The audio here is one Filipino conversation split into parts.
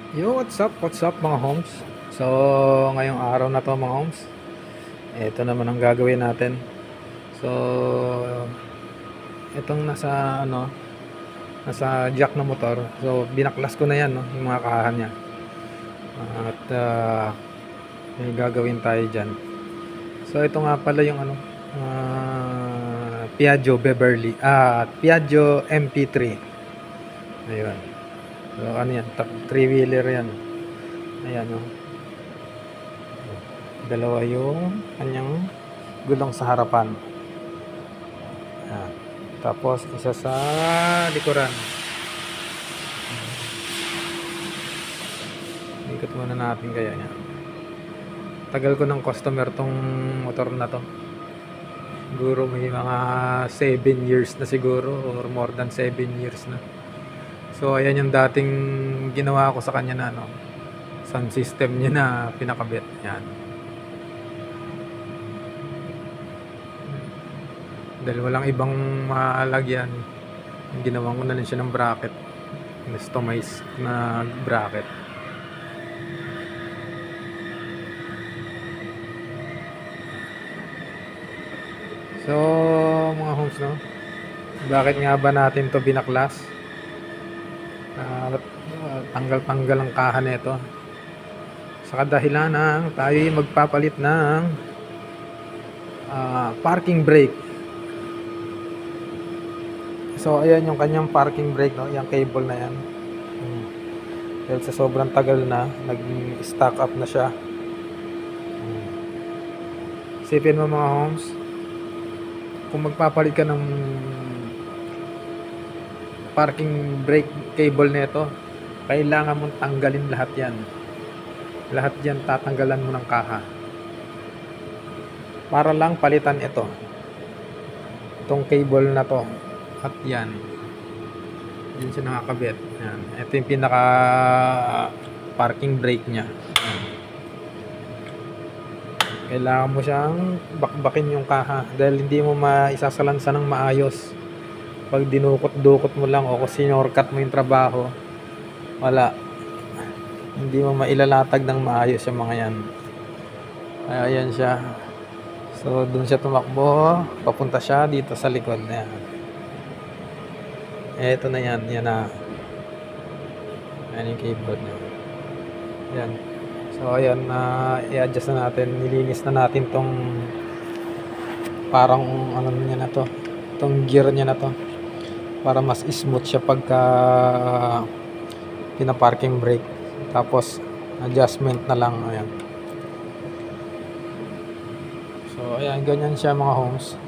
Yo, what's up mga homes? So, ngayong araw na to mga homes, ito naman ang gagawin natin. So, itong nasa jack na motor. So, binaklas ko na yan, no, yung mga kahan niya. At may gagawin tayo dyan. So, ito nga pala yung Piaggio Beverly, Piaggio MP3. Ayun. So, ano yan, 3-wheeler yan. Ayan, no. Dalawa yung kanyang gulong sa harapan. Ayan. Tapos isa sa likuran. Ikot muna natin kaya niya. Tagal ko ng customer tong motor na to. Siguro may mga 7 years na siguro, or more than 7 years na. So ayan yung dating ginawa ko sa kanya na sound system niya na pinakabit. Ayan. Dahil walang ibang malagyan, ginawan ko na lang siya ng bracket, customized na bracket. So mga homes, no, bakit nga ba natin to binaklas? Tanggal-tanggal ang kahan nito sa kadahilan ng tayo magpapalit ng parking brake. So ayan yung kanyang parking brake, no, yung cable na yan. Dahil sa sobrang tagal na, nag-stack up na siya. Isipin mo mga homes, kung magpapalit ka ng parking brake cable nito, kailangan mong tanggalin lahat yan. Lahat yan tatanggalan mo ng kaha para lang palitan itong cable na to. At yan siya nakakabit. Yan. Ito yung pinaka parking brake nya. Yan. Kailangan mo siyang bakbakin yung kaha dahil hindi mo maisasalansa ng maayos. Pag dinukot-dukot mo lang o kung sinorkat mo yung trabaho, wala, hindi mo mailalatag ng maayos yung mga yan. Ayan siya. So dun siya tumakbo, papunta siya dito sa likod. Ayan. Eto na yan, yan na. Ayan yung keyboard niya. Yan. So ayan, i-adjust na natin, nilinis na natin tong parang niya na to, tong gear niya na to, para mas smooth siya pagka pina-parking brake. Tapos adjustment na lang. Ayan. So ayan, ganyan siya mga homes.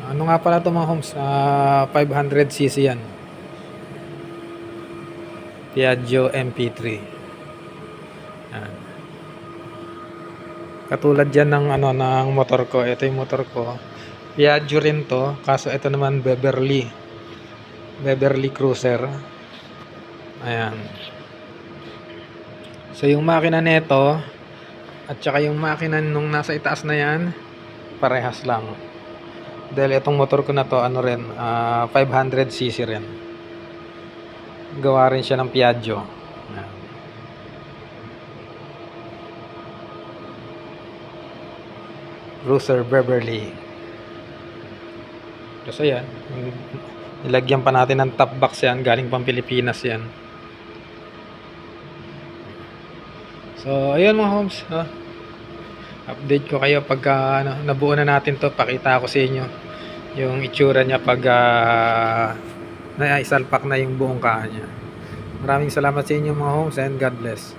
Ano nga pala ito mga homes, 500cc yan, Piaggio MP3. Ayan. Katulad yan ng motor ko. Ito yung motor ko, Piaggio rin to, kaso ito naman Beverly Cruiser. Ayan. So yung makina nito at saka yung makina nung nasa itaas na yan, parehas lang. Dahil itong motor ko na to, 500cc rin. Gawa rin siya ng Piaggio. Ayan. Cruiser Beverly. Kasi yan, nilagyan pa natin ng top box yan, galing pang Pilipinas yan. So ayun mga homes, update ko kayo pagka nabuo na natin to. Pakita ko sa inyo yung itsura niya pag naisalpak na yung buong kaha niya. Maraming salamat sa inyo mga homes, and God bless.